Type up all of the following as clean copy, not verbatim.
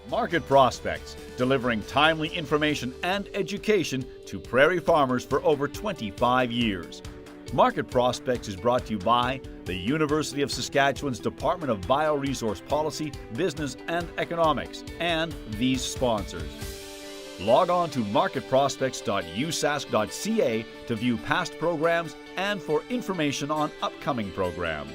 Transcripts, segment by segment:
Market Prospects, delivering timely information and education to prairie farmers for over 25 years. Market Prospects is brought to you by the University of Saskatchewan's Department of Bioresource Policy, Business and Economics, and these sponsors. Log on to marketprospects.usask.ca to view past programs and for information on upcoming programs.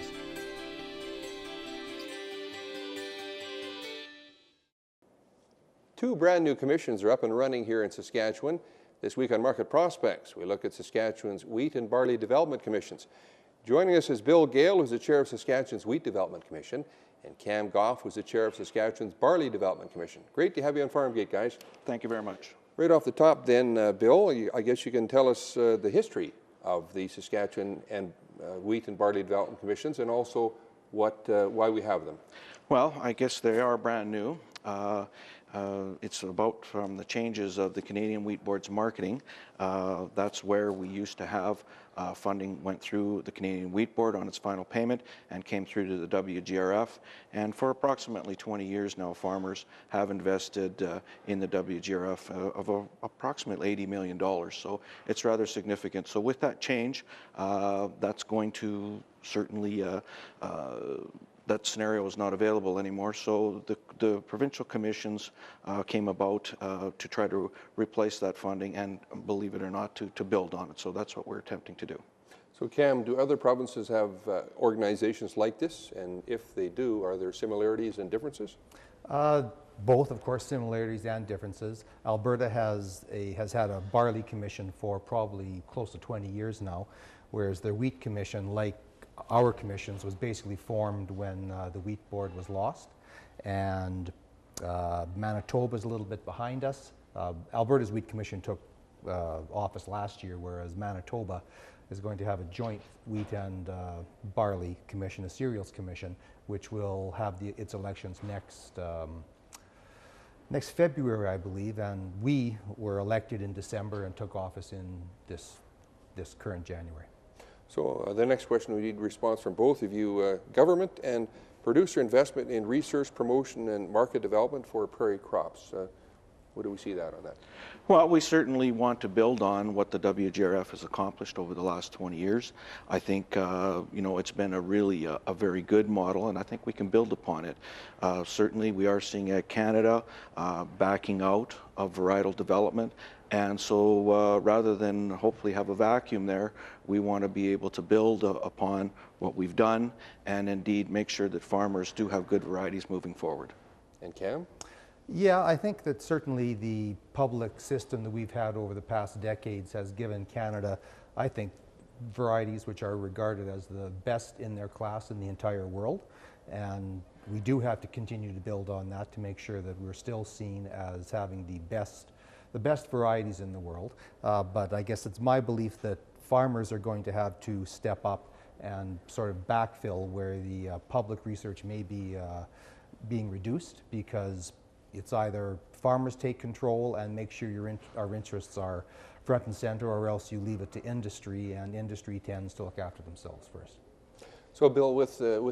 Two brand new commissions are up and running here in Saskatchewan. This week on Market Prospects, we look at Saskatchewan's Wheat and Barley Development Commissions. Joining us is Bill Gehl, who's the chair of Saskatchewan's Wheat Development Commission, and Cam Goff, who's the chair of Saskatchewan's Barley Development Commission. Great to have you on Farmgate, guys. Thank you very much. Right off the top then, Bill, I guess you can tell us the history of the Saskatchewan and Wheat and Barley Development Commissions, and also why we have them. Well, I guess they are brand new. It's about from the changes of the Canadian Wheat Board's marketing. That's where we used to have funding went through the Canadian Wheat Board on its final payment and came through to the WGRF. And for approximately 20 years now, farmers have invested in the WGRF of approximately $80 million. So it's rather significant. So with that change, that's going to certainly that scenario is not available anymore, so the provincial commissions came about to try to replace that funding and, believe it or not, to build on it. So that's what we're attempting to do. So Cam, do other provinces have organizations like this? And if they do, are there similarities and differences? Both, of course, similarities and differences. Alberta has had a barley commission for probably close to 20 years now, whereas their wheat commission, like our commissions, was basically formed when the wheat board was lost, and Manitoba's a little bit behind us. Alberta's wheat commission took office last year, whereas Manitoba is going to have a joint wheat and barley commission, a cereals commission, which will have its elections next February, I believe, and we were elected in December and took office in this current January. So the next question, we need a response from both of you. Government and producer investment in research, promotion and market development for prairie crops. What do we see that on that? Well, we certainly want to build on what the WGRF has accomplished over the last 20 years. I think, you know, it's been a very good model, and I think we can build upon it. Certainly, we are seeing Canada backing out of varietal development. And so rather than hopefully have a vacuum there, we want to be able to build upon what we've done and indeed make sure that farmers do have good varieties moving forward. And Cam? Yeah, I think that certainly the public system that we've had over the past decades has given Canada, I think, varieties which are regarded as the best in their class in the entire world. And we do have to continue to build on that to make sure that we're still seen as having the best varieties in the world. But I guess it's my belief that farmers are going to have to step up and sort of backfill where the public research may be being reduced, because it's either farmers take control and make sure our interests are front and center, or else you leave it to industry, and industry tends to look after themselves first. So Bill, with the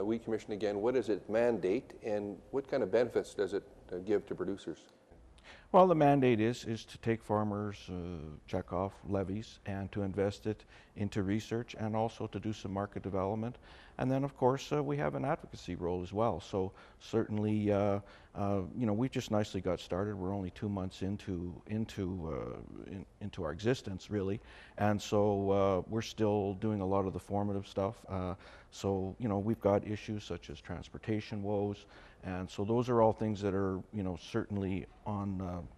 Wheat Commission again, what does it mandate and what kind of benefits does it give to producers? Well, the mandate is to take farmers' check-off levies and to invest it into research and also to do some market development. And then, of course, we have an advocacy role as well. So certainly, you know, we just nicely got started. We're only 2 months into our existence, really, and so we're still doing a lot of the formative stuff. So you know, we've got issues such as transportation woes, and so those are all things that are, you know, certainly on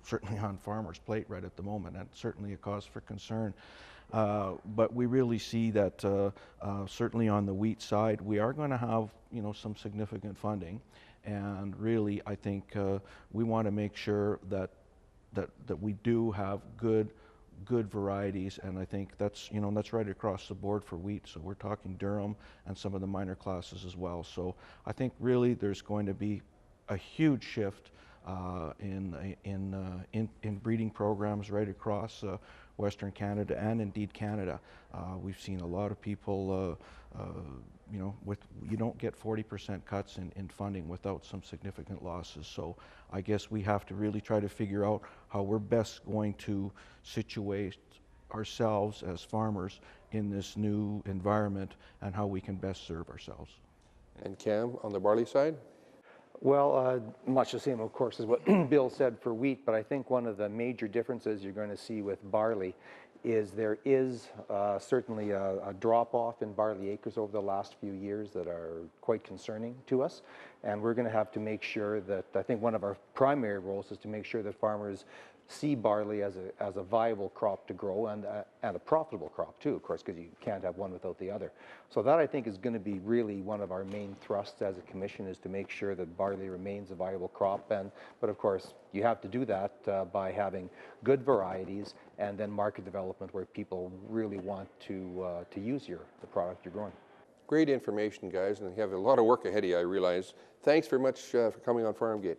farmers' plate right at the moment, and certainly a cause for concern. But we really see that certainly on the wheat side, we are going to have, you know, some significant funding, and really I think we want to make sure that we do have good varieties, and I think that's, you know, that's right across the board for wheat. So we're talking Durham and some of the minor classes as well. So I think really there's going to be a huge shift in breeding programs right across Western Canada and indeed Canada. We've seen a lot of people, you know, you don't get 40% cuts in funding without some significant losses. So I guess we have to really try to figure out how we're best going to situate ourselves as farmers in this new environment and how we can best serve ourselves. And Cam, on the barley side? Well, much the same, of course, as what Bill said for wheat, but I think one of the major differences you're going to see with barley is there is certainly a drop-off in barley acres over the last few years that are quite concerning to us, and we're going to have to make sure that, I think one of our primary roles is to make sure that farmers see barley as a viable crop to grow and a profitable crop too, of course, because you can't have one without the other. So that, I think, is going to be really one of our main thrusts as a commission, is to make sure that barley remains a viable crop. But of course, you have to do that by having good varieties and then market development where people really want to use the product you're growing. Great information, guys, and you have a lot of work ahead of you, I realize. Thanks very much for coming on Farmgate.